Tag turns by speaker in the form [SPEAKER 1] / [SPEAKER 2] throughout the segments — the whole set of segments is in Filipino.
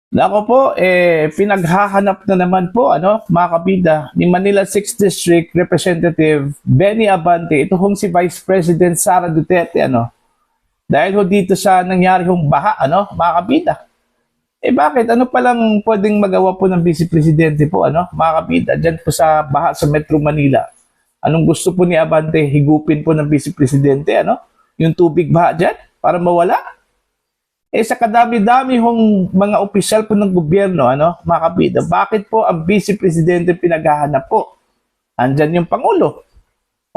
[SPEAKER 1] Nako po, pinaghahanap na naman po, mga kabida, ni Manila 6th District Representative Benny Abante, ito hong si Vice President Sara Duterte, dahil ho dito sa nangyari hong baha, mga kabida. Bakit? Ano palang pwedeng magawa po ng Vice Presidente po, mga kabida, dyan po sa baha sa Metro Manila? Anong gusto po ni Abante? Higupin po ng Vice Presidente, yung tubig baha dyan para mawala? Sa kadami-dami hong mga opisyal po ng gobyerno, mga kabida, bakit po ang Vice Presidente pinaghahanap po? Andyan yung Pangulo.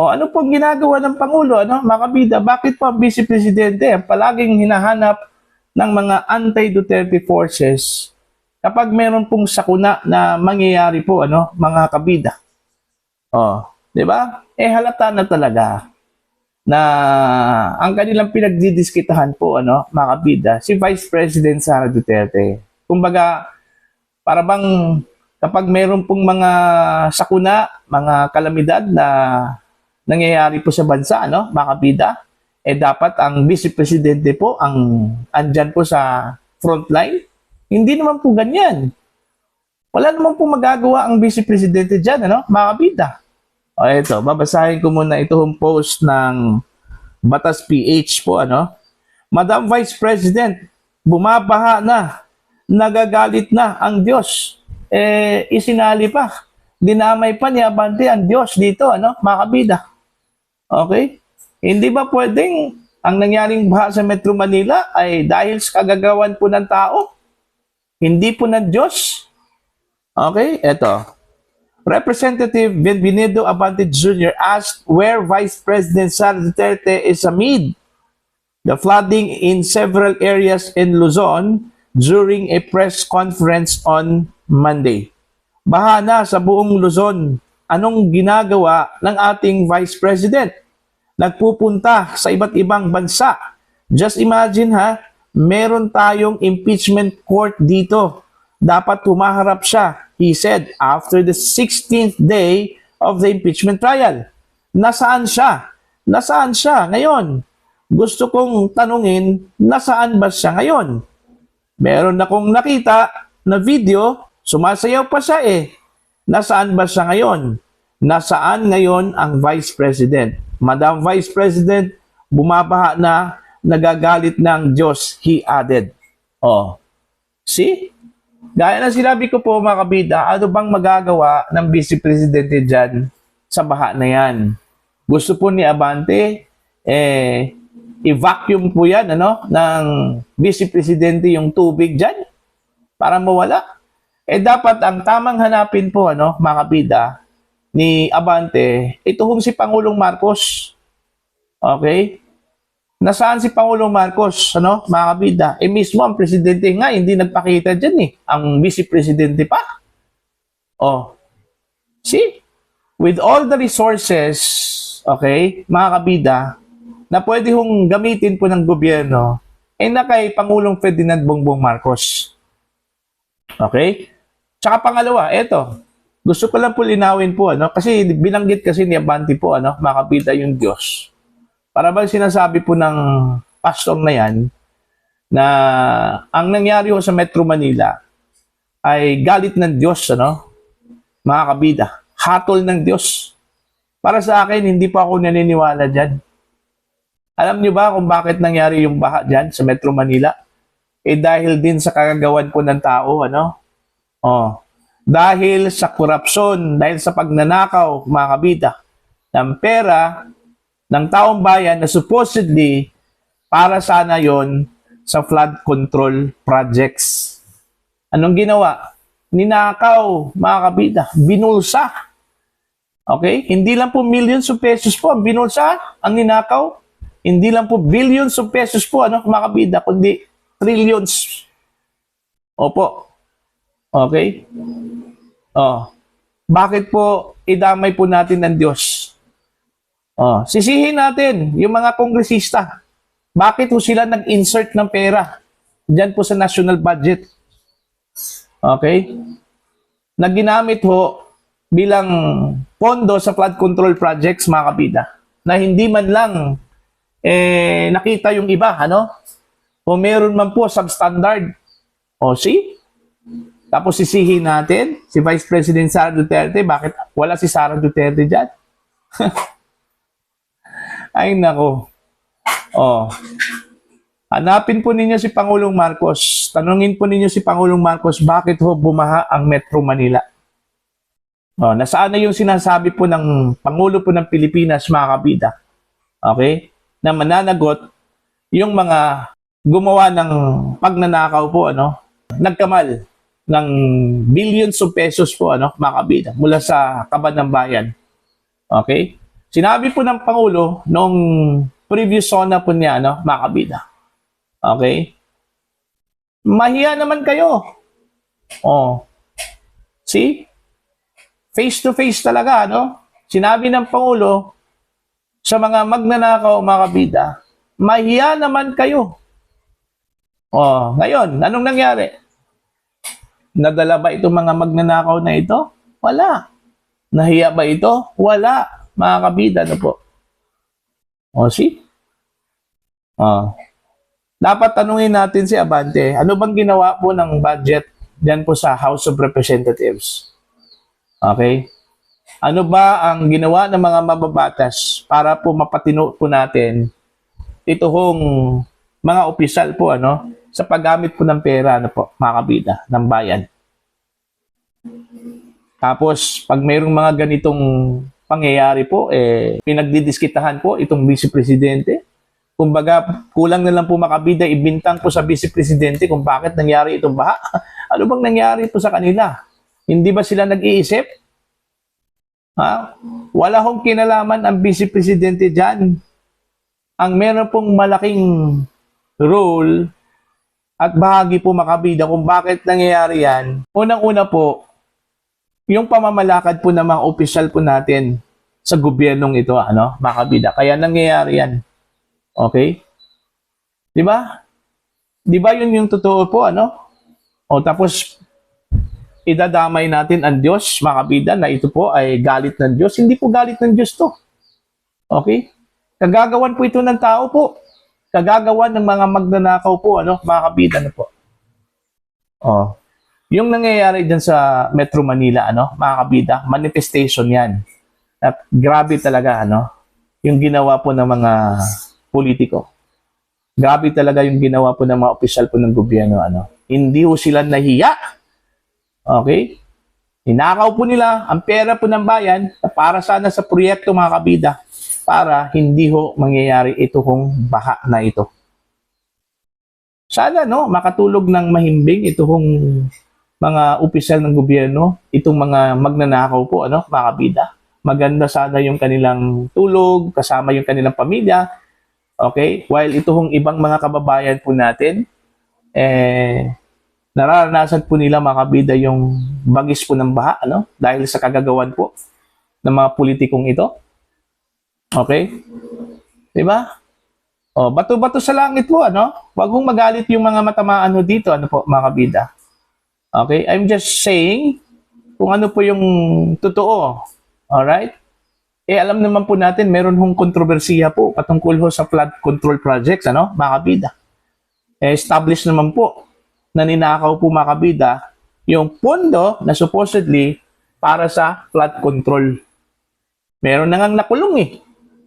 [SPEAKER 1] O ano pong ginagawa ng Pangulo, mga kabida? Bakit po ang Vice Presidente ang palaging hinahanap ng mga anti-Duterte forces kapag meron pong sakuna na mangyayari po, mga kabida? Di ba? Halata na talaga na ang kanilang pinagdidiskitahan po, mga kabida, si Vice President Sara Duterte. Kumbaga, para bang kapag meron pong mga sakuna, mga kalamidad na nangyayari po sa bansa, mga kabida, dapat ang Vice Presidente po ang andyan po sa frontline. Hindi naman po ganyan. Wala naman po magagawa ang Vice Presidente dyan, mga kabida. Ito, babasahin ko muna itong post ng Batas PH po, Madam Vice President, bumabaha na, nagagalit na ang Diyos. Isinali pa, dinamay pa ni Abante ang Diyos dito, mga kabida. Okay? Hindi ba pwedeng ang nangyaring baha sa Metro Manila ay dahil sa kagagawan po ng tao? Hindi po ng Diyos? Okay, eto. Representative Benvenido Abante Jr. asked where Vice President Sara Duterte is amid the flooding in several areas in Luzon during a press conference on Monday. Baha na sa buong Luzon. Anong ginagawa ng ating Vice President? Nagpupunta sa iba't ibang bansa. Just imagine meron tayong impeachment court dito. Dapat humaharap siya, he said, after the 16th day of the impeachment trial. Nasaan siya? Nasaan siya ngayon? Gusto kong tanungin, nasaan ba siya ngayon? Meron akong nakita na video, sumasayaw pa siya Nasaan ba siya ngayon? Nasaan ngayon ang Vice President? Madam Vice President, bumabaha na, nagagalit ng Diyos, he added. See? Gaya na sinabi ko po mga kabida, ano bang magagawa ng Vice Presidente dyan sa baha na yan? Gusto po ni Abante, i-vacuum po yan, ng Vice Presidente yung tubig dyan para mawala. Dapat ang tamang hanapin po, mga kabida, ni Abante, ito hong si Pangulong Marcos. Okay? Nasaan si Pangulong Marcos, mga kabida? Mismo ang presidente nga, hindi nagpakita dyan Ang vice presidente pa. See? With all the resources, okay, mga kabida, na pwede hong gamitin po ng gobyerno, na kay Pangulong Ferdinand Bongbong Marcos. Okay? Tsaka pangalawa, eto, gusto ko lang po linawin po, kasi binanggit kasi ni Abante po, mga kabida, yung Diyos. Para bang sinasabi po ng pastor na yan na ang nangyari ho sa Metro Manila ay galit ng Diyos, mga kabida. Hatol ng Diyos. Para sa akin, hindi pa ako naniniwala dyan. Alam niyo ba kung bakit nangyari yung baha dyan sa Metro Manila? Dahil din sa kagagawan po ng tao, dahil sa korupsyon, dahil sa pagnanakaw, mga kabida, ng pera ng taong bayan na supposedly para sana yon sa flood control projects. Anong ginawa? Ninakaw, mga kabida, binulsa. Okay? Hindi lang po millions of pesos po ang binulsa, ang ninakaw. Hindi lang po billions of pesos po, mga kabida, kundi trillions. Opo. Okay? Bakit po idamay po natin ng Diyos? Sisihin natin yung mga kongresista. Bakit po sila nag-insert ng pera dyan po sa national budget? Okay? Na ginamit ho bilang pondo sa flood control projects, mga kabida, na hindi man lang nakita yung iba, o meron man po substandard. See? Tapos sisihin natin si Vice President Sara Duterte, bakit wala si Sara Duterte dyan? Ay nako. Oh. Hanapin po ninyo si Pangulong Marcos. Tanungin po ninyo si Pangulong Marcos, bakit ho bumaha ang Metro Manila? Oh, nasaan na yung sinasabi po ng Pangulo po ng Pilipinas, mga kabida? Okay? Na mananagot yung mga gumawa ng pagnanakaw po, ano? Nagkamal ng billions of pesos po, ano, mga kabida, mula sa kaban ng bayan. Okay? Sinabi po ng Pangulo nung previous SONA po niya, ano, mga kabida. Okay? Mahiya naman kayo. Oh. See? Face to face talaga, no? Sinabi ng Pangulo sa mga magnanakaw, mga kabida, mahiya naman kayo. Oh, ngayon, anong nangyari? Nadala ba itong mga magnanakaw na ito? Wala. Nahiya ba ito? Wala, mga kabida, no po? Oh, see? Oh. Dapat tanungin natin si Abante, ano bang ginawa po ng budget diyan po sa House of Representatives? Okay? Ano ba ang ginawa ng mga mababatas para po mapatino po natin ito hong mga opisyal po, ano, sa paggamit po ng pera, ano po, mga kabida, ng bayan. Tapos, pag mayroong mga ganitong pangyayari po, pinagdidiskitahan po itong Vice Presidente. Kumbaga, kulang na lang po makabida, ibintang po sa Vice Presidente kung bakit nangyari itong baha. Ano bang nangyari po sa kanila? Hindi ba sila nag-iisip? Ha? Wala hong kinalaman ang Vice Presidente dyan. Ang meron pong malaking role at bahagi po makabida kung bakit nangyayari yan. Unang-una po, yung pamamalakad po ng mga opisyal po natin sa gobyernong ito, ano, makabida. Kaya nangyayari yan. Okay? 'Di ba? 'Di ba 'yun yung totoo po, ano? O tapos idadamay natin ang Diyos, mga kabida, na ito po ay galit ng Diyos. Hindi po galit ng Diyos 'to. Okay? Kagagawan po ito ng tao po. Kagagawan ng mga magnanakaw po, ano, mga kabida, ano po. Oh. Yung nangyayari diyan sa Metro Manila, ano, mga kabida, manifestation 'yan. At grabe talaga, ano, yung ginawa po ng mga politiko. Grabe talaga yung ginawa po ng mga opisyal po ng gobyerno, ano. Hindi ho sila nahiya. Okay? Hinakaw po nila ang pera po ng bayan para sana sa proyekto, mga kabida, para hindi ho mangyayari ito hong baha na ito. Sana, no, makatulog ng mahimbing ito hong mga opisyal ng gobyerno, itong mga magnanakaw po, ano, mga kabida. Maganda sana yung kanilang tulog, kasama yung kanilang pamilya. Okay? While ito hong ibang mga kababayan po natin, nararanasan po nila, mga kabida, yung bagis po ng baha, ano? Dahil sa kagagawan po ng mga politikong ito. Okay? Diba? O, bato-bato sa langit po, ano? Huwag hong magalit yung mga matamaan ho dito, ano po, mga kabida. Okay? I'm just saying kung ano po yung totoo. Alright? Alam naman po natin, meron hong kontrobersiya po patungkol ho sa flood control projects, ano, mga kabida. Established naman po na ninakaw po, mga kabida, yung pondo na supposedly para sa flood control. Meron na ngang nakulong eh.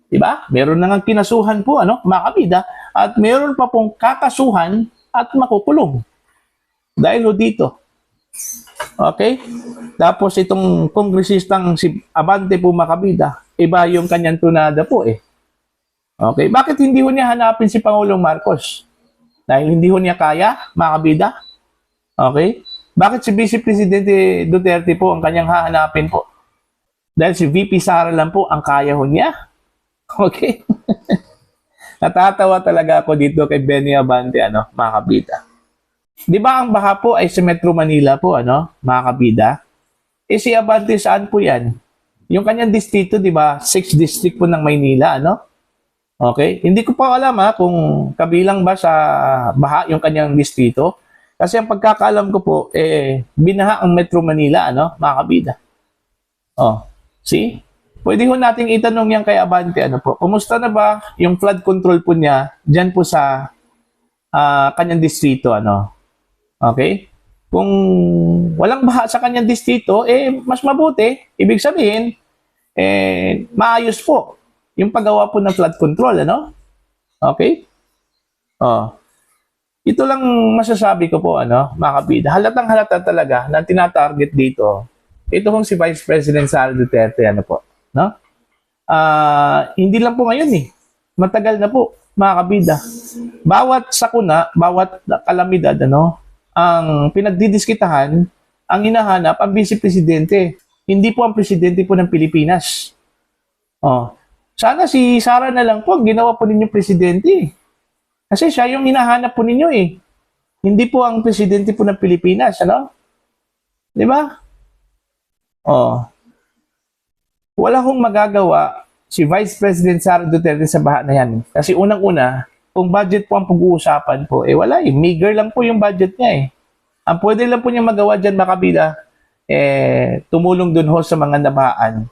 [SPEAKER 1] Diba? Meron na ngang kinasuhan po, ano, mga kabida, at meron pa pong kakasuhan at makukulong. Dahil ho dito. Okay? Tapos itong kongresistang si Abante po, mga kabida, iba yung kanyang tunada po eh. Okay? Bakit hindi ho niya hanapin si Pangulong Marcos? Dahil hindi ho niya kaya, mga kabida? Okay? Bakit si Vice Presidente Duterte po ang kanyang hahanapin po? Dahil si VP Sara lang po ang kaya ho niya? Okay? Natatawa talaga ako dito kay Benny Abante, ano, mga kabida. Di ba ang baha po ay sa Metro Manila po, ano, mga kabida? Si Abante saan po yan? Yung kanyang distrito, di ba? 6th district po ng Maynila, ano? Okay? Hindi ko pa alam kung kabilang ba sa baha yung kanyang distrito. Kasi ang pagkakaalam ko po, binaha ang Metro Manila, ano? Mga kabida. Oh, see? Pwede ho nating itanong yan kay Abante, ano po? Kumusta na ba yung flood control po niya dyan po sa kanyang distrito, ano? Okay? Kung walang baha sa kanyang distrito, mas mabuti. Ibig sabihin, maayos po yung paggawa po ng flood control, ano? Okay? Oh. Ito lang masasabi ko po, ano, mga kabida. Halatang halata talaga na tinatarget dito. Ito hong si Vice President Sara Duterte, ano po, no? Hindi lang po ngayon eh. Matagal na po, mga kabida. Bawat sakuna, bawat kalamidad, ano, ang pinagdidiskitahan, ang hinahanap, ang Vice Presidente. Hindi po ang Presidente po ng Pilipinas. Oh. Sana si Sara na lang po ang ginawa po ninyong Presidente. Kasi siya yung hinahanap po ninyo eh. Hindi po ang Presidente po ng Pilipinas, ano? Di ba? Oh. Wala hong magagawa si Vice President Sara Duterte sa baha na yan. Kasi unang-una, kung budget po ang pag-uusapan po, wala eh. Meager lang po yung budget niya eh. Ang pwede lang po niya magawa dyan, makabida, tumulong dun ho sa mga nabahaan.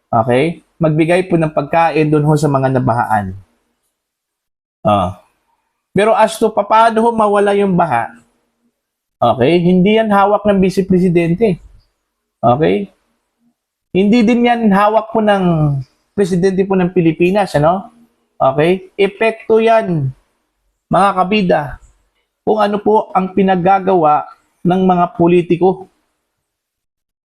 [SPEAKER 1] Okay? Magbigay po ng pagkain dun ho sa mga nabahaan. Pero as to paano ho mawala yung baha, okay? Hindi yan hawak ng Vice Presidente. Okay? Hindi din yan hawak po ng Presidente po ng Pilipinas, ano? Okay? Epekto yan, mga kabida, kung ano po ang pinaggagawa ng mga politiko.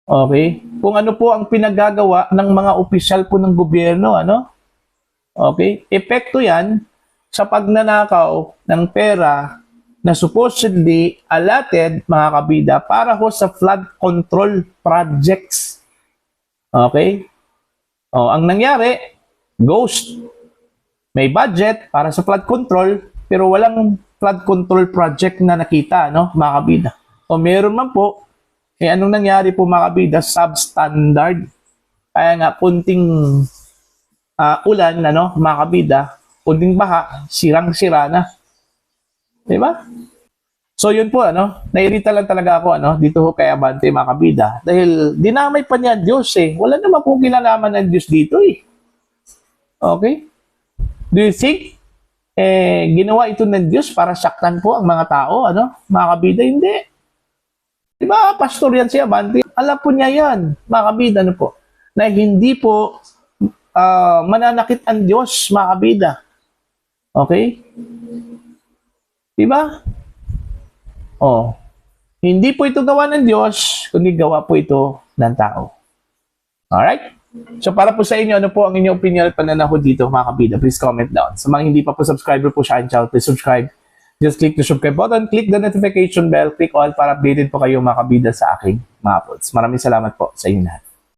[SPEAKER 1] Okay? Kung ano po ang pinaggagawa ng mga opisyal po ng gobyerno, ano? Okay? Epekto yan sa pagnanakaw ng pera na supposedly allotted, mga kabida, para ho sa flood control projects. Okay? Ang nangyari, ghost. May budget para sa flood control, pero walang flood control project na nakita, no, mga kabida. O meron man po, anong nangyari po, mga kabida? Substandard. Kaya nga, punting ulan, ano, mga kabida, punting baha, sirang-sira na. Diba? So yun po, ano, nairita lang talaga ako, ano, dito ho kay Abante, mga kabida. Dahil dinamay pa niya Diyos eh. Wala naman pong kinalaman ng Diyos dito eh. Okay? Do you think ginawa ito ng Diyos para saktan po ang mga tao, ano? Mga kabida, hindi. Diba, pastor yan si Abante? Alam po niya yan, mga kabida, ano po, na hindi po mananakit ang Diyos, mga kabida. Okay? Diba? Hindi po ito gawa ng Diyos, kundi gawa po ito ng tao. Alright? So para po sa inyo, ano po ang inyong opinion at pananaw dito, mga kabida? Please comment down. Sa mga hindi pa po subscriber po sa aking channel, please subscribe. Just click the subscribe button, click the notification bell, click all para updated po kayo, mga kabida, sa aking mga uploads. Maraming salamat po sa inyo lahat.